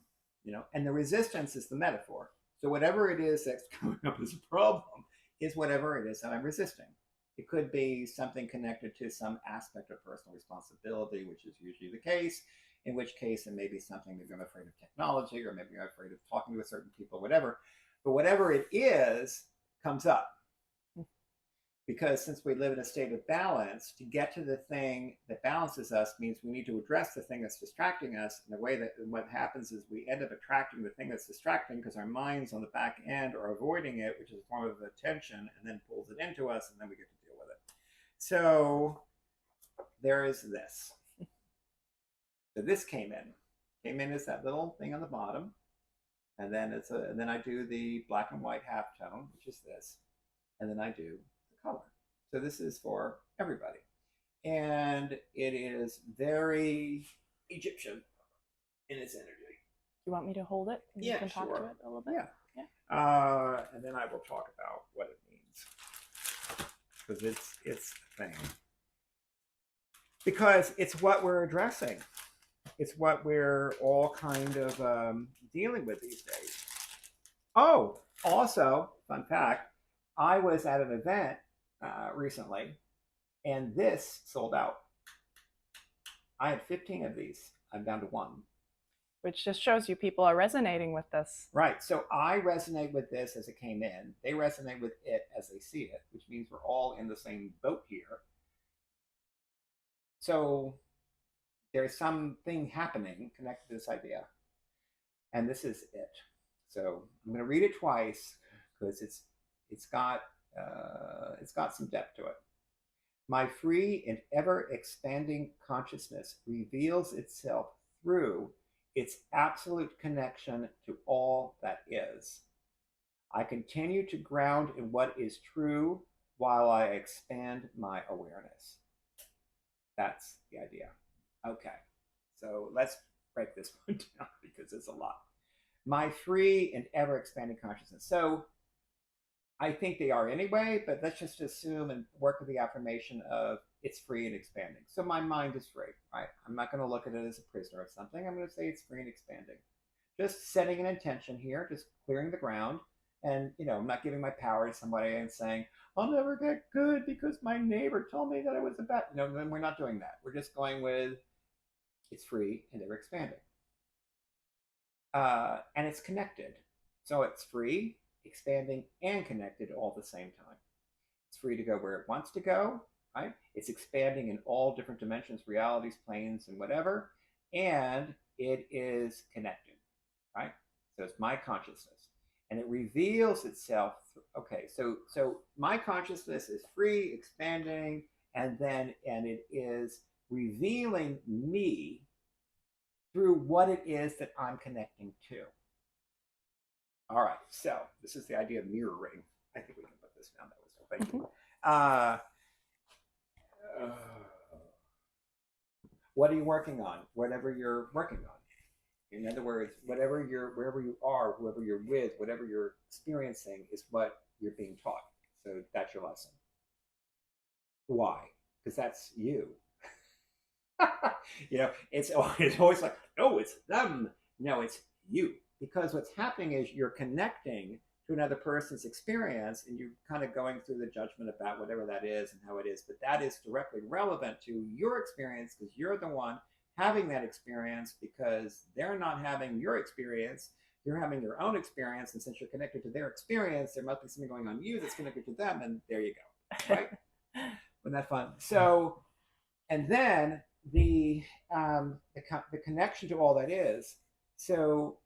Speaker 2: And the resistance is the metaphor. So whatever it is that's coming up as a problem is whatever it is that I'm resisting. It could be something connected to some aspect of personal responsibility, which is usually the case, in which case it may be something, maybe I'm afraid of technology, or maybe I'm afraid of talking to certain people, whatever. But whatever it is comes up. Because since we live in a state of balance, to get to the thing that balances us means we need to address the thing that's distracting us. And the way that what happens is we end up attracting the thing that's distracting because our minds on the back end are avoiding it, which is a form of attention, and then pulls it into us, and then we get to deal with it. So there is this. So this came in as that little thing on the bottom, and then and then I do the black and white halftone, which is this, and then I do color. So this is for everybody. And it is very Egyptian in its energy.
Speaker 1: Do you want me to hold it? And
Speaker 2: yeah,
Speaker 1: you can talk
Speaker 2: sure.
Speaker 1: to it a little bit?
Speaker 2: Yeah. And then I will talk about what it means. Because it's a thing. Because it's what we're addressing. It's what we're all kind of dealing with these days. Oh, also, fun fact, I was at an event recently, and this sold out. I had 15 of these. I'm down to 1.
Speaker 1: Which just shows you people are resonating with this.
Speaker 2: Right. So I resonate with this as it came in. They resonate with it as they see it, which means we're all in the same boat here. So there's something happening connected to this idea. And this is it. So I'm going to read it twice because it's got some depth to it. My free and ever-expanding consciousness reveals itself through its absolute connection to all that is. I continue to ground in what is true while I expand my awareness. That's the idea. Okay, so let's break this one down because it's a lot. My free and ever-expanding consciousness. So I think they are anyway, but let's just assume and work with the affirmation of it's free and expanding. So my mind is free, right? I'm not going to look at it as a prisoner of something. I'm going to say it's free and expanding. Just setting an intention here, just clearing the ground. And, I'm not giving my power to somebody and saying, I'll never get good because my neighbor told me that I was a bad. Then we're not doing that. We're just going with it's free and ever expanding. And it's connected. So it's free, expanding, and connected all at the same time. It's free to go where it wants to go, right? It's expanding in all different dimensions, realities, planes, and whatever. And it is connected, right? So it's my consciousness. And it reveals itself. Okay, so my consciousness is free, expanding, and it is revealing me through what it is that I'm connecting to. All right, so this is the idea of mirroring. I think we can put this down. That was thank you. What are you working on? Whatever you're working on. In other words, wherever you are, whoever you're with, whatever you're experiencing is what you're being taught. So that's your lesson. Why? Because that's you. It's always like, no, it's them. No, it's you. Because what's happening is you're connecting to another person's experience and you're kind of going through the judgment about whatever that is and how it is. But that is directly relevant to your experience because you're the one having that experience because they're not having your experience. you're having your own experience, and since you're connected to their experience, there must be something going on in you that's connected to them, and there you go, right? Wasn't that fun? So, and then the connection to all that is, so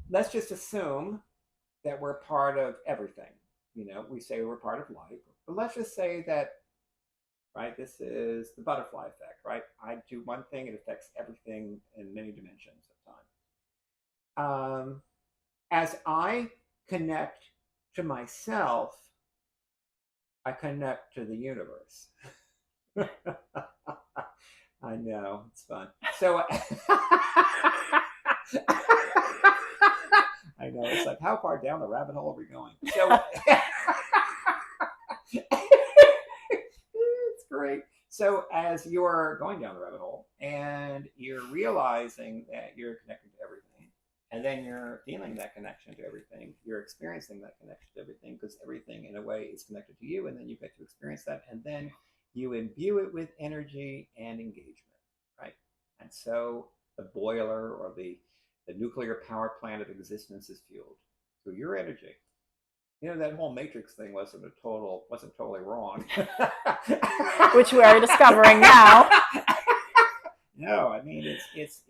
Speaker 2: let's just assume that we're part of everything. You know, we say we're part of life, but let's just say that, right, this is the butterfly effect, right? I do one thing, it affects everything in many dimensions of time. As I connect to myself, I connect to the universe. I know, it's fun. So I know, it's like, how far down the rabbit hole are we going? So it's great. So as you're going down the rabbit hole and you're realizing that you're connected to everything, and then you're feeling that connection to everything, you're experiencing that connection to everything, because everything in a way is connected to you, and then you get to experience that, and then you imbue it with energy and engagement, right? And so the boiler or the nuclear power plant of existence is fueled through your energy. You know, that whole matrix thing wasn't totally wrong.
Speaker 1: Which we are discovering now.
Speaker 2: No, I mean, it's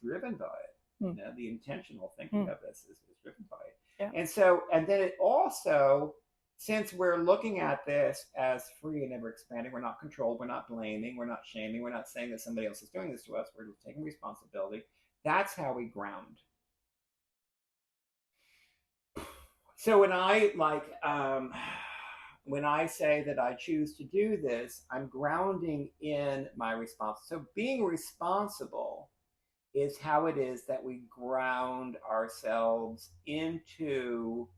Speaker 2: driven by it. You know, the intentional thinking of this is driven by it.
Speaker 1: Yeah.
Speaker 2: And so, and then it also, since we're looking at this as free and ever expanding, we're not controlled, we're not blaming, we're not shaming, we're not saying that somebody else is doing this to us, we're taking responsibility. That's how we ground. So when I say that I choose to do this, I'm grounding in my response. So being responsible is how it is that we ground ourselves into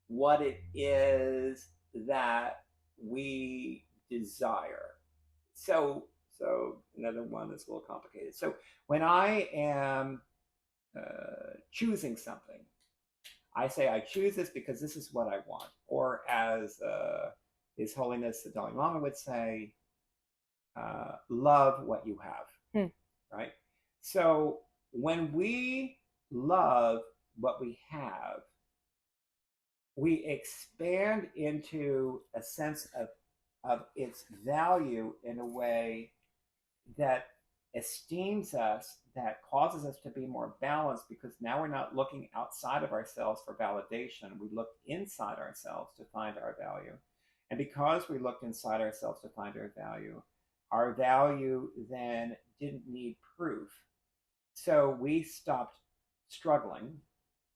Speaker 2: what it is that we desire. So another one that's a little complicated. So when I am choosing something, I say I choose this because this is what I want. Or as His Holiness the Dalai Lama would say, love what you have, right? So when we love what we have, we expand into a sense of its value in a way that esteems us, that causes us to be more balanced, because now we're not looking outside of ourselves for validation. We look inside ourselves to find our value. And because we looked inside ourselves to find our value then didn't need proof. So we stopped struggling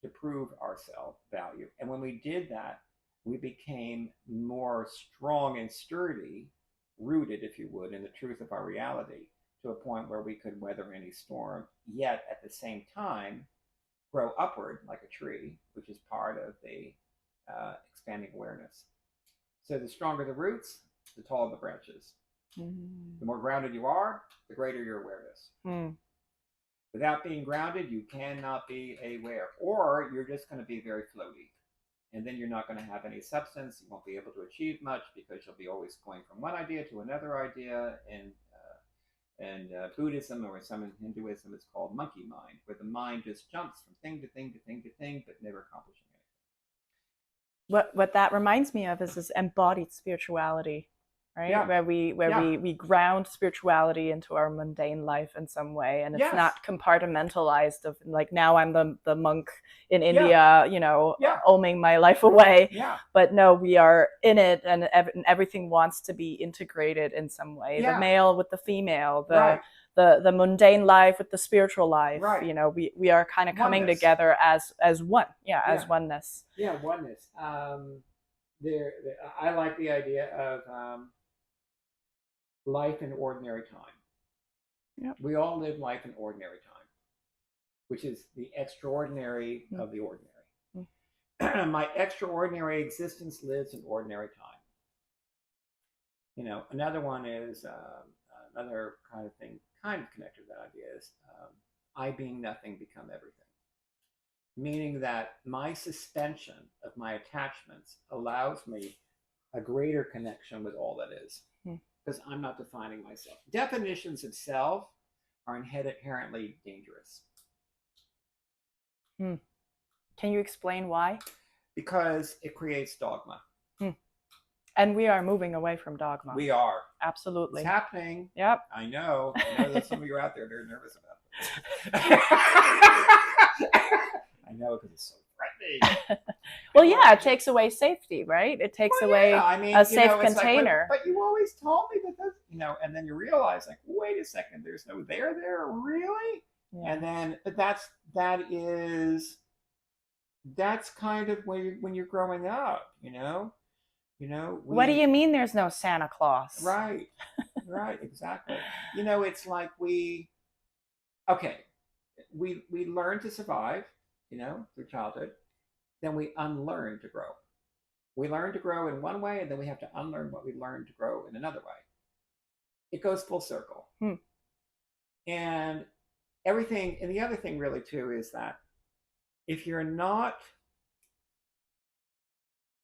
Speaker 2: to prove our self-value. And when we did that, we became more strong and sturdy, rooted, if you would, in the truth of our reality, to a point where we could weather any storm, yet at the same time grow upward like a tree, which is part of the expanding awareness. So the stronger the roots, the taller the branches. The more grounded you are, the greater your awareness. Without being grounded, you cannot be aware, or you're just going to be very floaty. And then you're not going to have any substance. You won't be able to achieve much because you'll be always going from one idea to another idea. And Buddhism, or some in Hinduism, is called monkey mind, where the mind just jumps from thing to thing to thing to thing, but never accomplishing anything.
Speaker 1: What that reminds me of is this embodied spirituality, right?
Speaker 2: Yeah.
Speaker 1: Where we ground spirituality into our mundane life in some way, and it's not compartmentalized of like, now I'm the monk in India, you know, oming my life away. But no, we are in it, and everything wants to be integrated in some way. The male with the female, the mundane life with the spiritual life. You know, we are kind of coming together as one. As oneness.
Speaker 2: Oneness. I like the idea of life in ordinary time. We all live life in ordinary time, which is the extraordinary of the ordinary. My extraordinary existence lives in ordinary time. You know, another one is another kind of thing, kind of connected to that idea is I being nothing become everything. Meaning that my suspension of my attachments allows me a greater connection with all that is, because I'm not defining myself. Definitions of self are inherently dangerous.
Speaker 1: Can you explain why?
Speaker 2: Because it creates dogma.
Speaker 1: And we are moving away from dogma.
Speaker 2: We are.
Speaker 1: Absolutely.
Speaker 2: It's happening.
Speaker 1: Yep.
Speaker 2: I know that some of you out there, they're nervous about this. I know, because it's so threatening.
Speaker 1: Well, yeah, it takes away safety, right? It takes away a safe container.
Speaker 2: Like, but you always told me that this, and then you realize, like, wait a second, there's no there, really? Yeah. And then, but that's kind of when you're growing up, what
Speaker 1: do you mean there's no Santa Claus?
Speaker 2: Right, exactly. It's like we learn to survive, through childhood. Then we unlearn to grow. We learn to grow in one way, and then we have to unlearn what we learned to grow in another way. It goes full circle. And everything, and the other thing really too is that if you're not,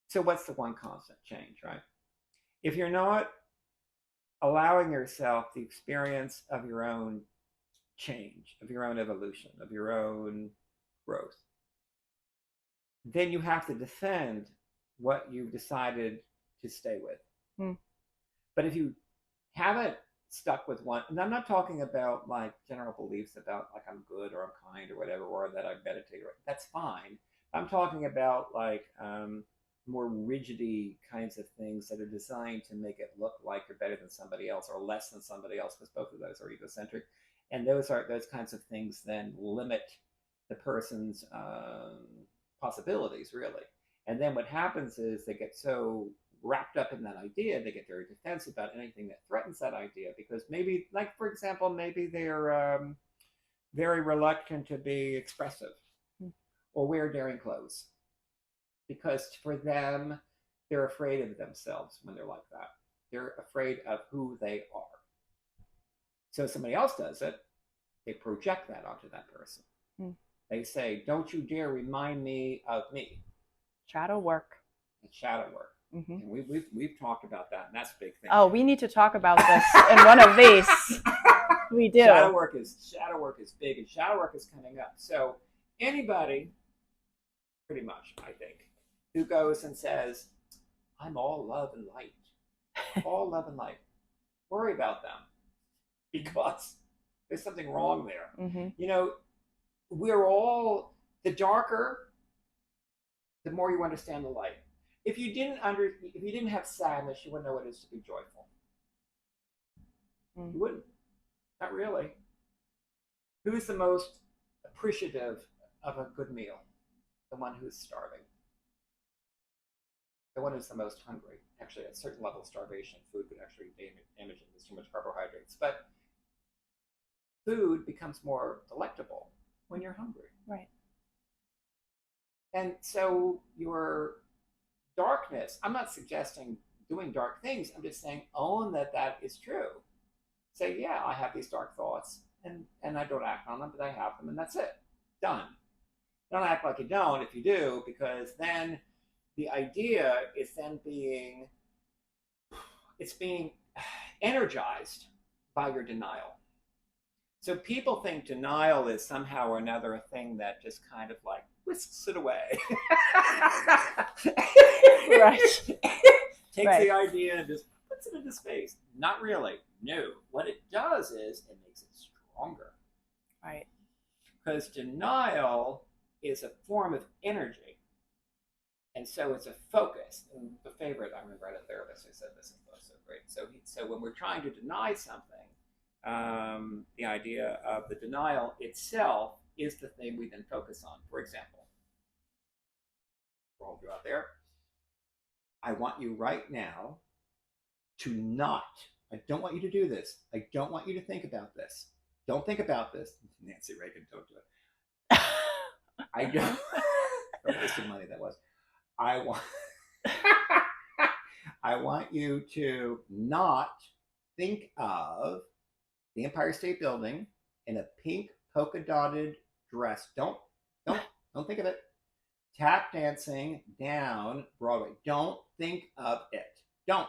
Speaker 2: so what's the one constant? Change, right? If you're not allowing yourself the experience of your own change, of your own evolution, of your own growth, then you have to defend what you've decided to stay with. But if you haven't stuck with one, and I'm not talking about like general beliefs about like I'm good or I'm kind or whatever, or that I meditate, that's fine. I'm talking about like more rigidy kinds of things that are designed to make it look like you're better than somebody else or less than somebody else, because both of those are egocentric. And those kinds of things then limit the person's possibilities, really. And then what happens is they get so wrapped up in that idea, they get very defensive about anything that threatens that idea, because maybe, like, for example, maybe they're very reluctant to be expressive or wear daring clothes, because for them, they're afraid of themselves when they're like that. They're afraid of who they are. So if somebody else does it, they project that onto that person. They say, don't you dare remind me of me.
Speaker 1: Shadow work.
Speaker 2: It's shadow work. And we've talked about that, and that's a big thing.
Speaker 1: Oh, we need to talk about this in one of these. We do.
Speaker 2: Shadow work is big, and shadow work is coming up. So anybody, pretty much, I think, who goes and says, I'm all love and light, all love and light, worry about them, because there's something wrong there. We're all, the darker, the more you understand the light. If you didn't have sadness, you wouldn't know what it is to be joyful. You wouldn't. Not really. Who's the most appreciative of a good meal? The one who's starving. The one who's the most hungry. Actually, at a certain level of starvation, food could actually damage it. There's too much carbohydrates. But food becomes more delectable when you're hungry.
Speaker 1: Right.
Speaker 2: And so your darkness, I'm not suggesting doing dark things. I'm just saying own that is true. Say, yeah, I have these dark thoughts, and I don't act on them, but I have them, and that's it. Done. Don't act like you don't if you do, because then the idea is then being energized by your denial. So people think denial is somehow or another a thing that just kind of like whisks it away.
Speaker 1: Right.
Speaker 2: Takes the idea and just puts it into space. Not really. No. What it does is it makes it stronger.
Speaker 1: Right.
Speaker 2: Because denial is a form of energy. And so it's a focus. And the favorite, I remember, I had a therapist who said this, and it was so great. So when we're trying to deny something, the idea of the denial itself is the thing we then focus on. For example, for all of you out there, I want you right now to not, I don't want you to do this. I don't want you to think about this. Don't think about this. Nancy Reagan, don't do it. I don't. What a waste of money that was. I want you to not think of the Empire State Building in a pink polka dotted dress. Don't think of it. Tap dancing down Broadway. Don't think of it. Don't.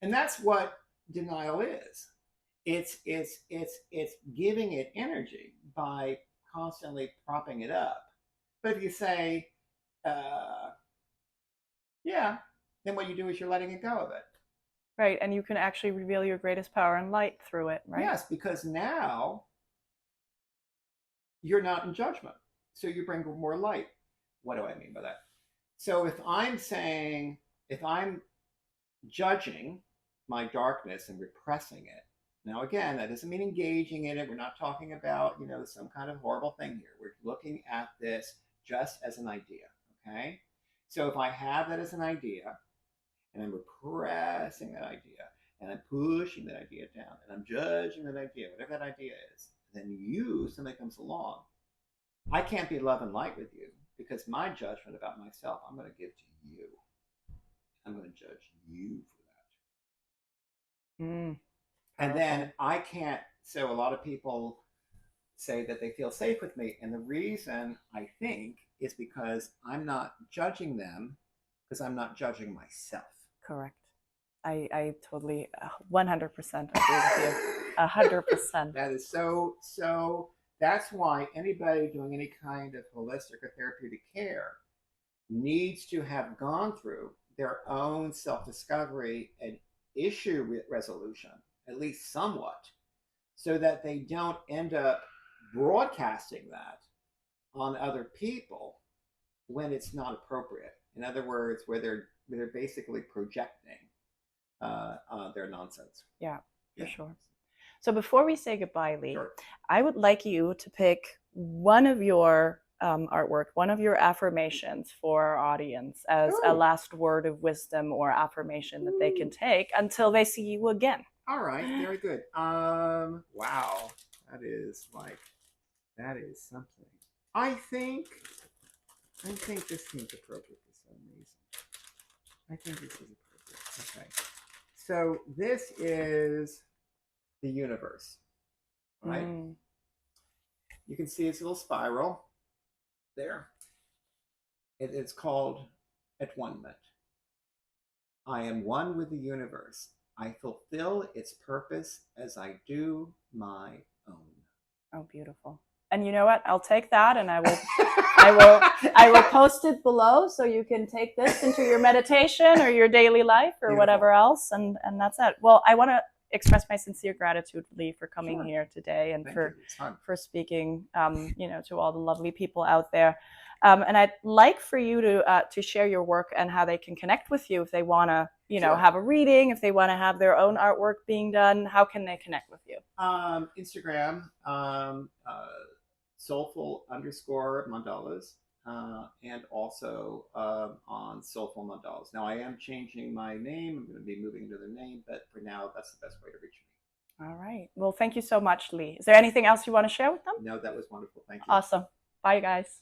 Speaker 2: And that's what denial is. It's giving it energy by constantly propping it up But if you say, yeah, then what you do is you're letting it go of it.
Speaker 1: Right. And you can actually reveal your greatest power and light through it, right?
Speaker 2: Yes, because now you're not in judgment. So you bring more light. What do I mean by that? So if I'm judging my darkness and repressing it, now again, that doesn't mean engaging in it. We're not talking about, some kind of horrible thing here. We're looking at this just as an idea, okay? So if I have that as an idea, and I'm repressing that idea, and I'm pushing that idea down, and I'm judging that idea, whatever that idea is, then somebody comes along. I can't be love and light with you because my judgment about myself, I'm going to give to you. I'm going to judge you for that. And then I can't. So a lot of people say that they feel safe with me. And the reason, I think, is because I'm not judging them, because I'm not judging myself.
Speaker 1: Correct. I totally 100% agree with you. 100%.
Speaker 2: That is so. That's why anybody doing any kind of holistic or therapeutic care needs to have gone through their own self-discovery and issue resolution, at least somewhat, so that they don't end up broadcasting that on other people when it's not appropriate. In other words, where they're basically projecting their nonsense.
Speaker 1: Yeah, for sure. So before we say goodbye, Lee, sure. I would like you to pick one of your artwork, one of your affirmations for our audience as a last word of wisdom or affirmation that they can take until they see you again.
Speaker 2: All right, very good. Wow, that is something. I think this seems appropriate for some reason. I think this is appropriate. Okay, so this is the universe, right? You can see its little spiral there. It's called Atonement. I am one with the universe. I fulfill its purpose as I do my own.
Speaker 1: Oh, beautiful. And you know what? I'll take that and I will post it below so you can take this into your meditation or your daily life or whatever else. And that's it. Well, I want to express my sincere gratitude, Lee, for coming here today and for speaking, to all the lovely people out there. And I'd like for you to share your work and how they can connect with you if they want to, have a reading, if they want to have their own artwork being done. How can they connect with you?
Speaker 2: Instagram, soulful_mandalas, and also on Soulful Mandalas. Now I am changing my name. I'm going to be moving into the name, but for now, that's the best way to reach me.
Speaker 1: All right. Well, thank you so much, Lee. Is there anything else you want to share with them?
Speaker 2: No, that was wonderful. Thank you.
Speaker 1: Awesome. Bye, guys.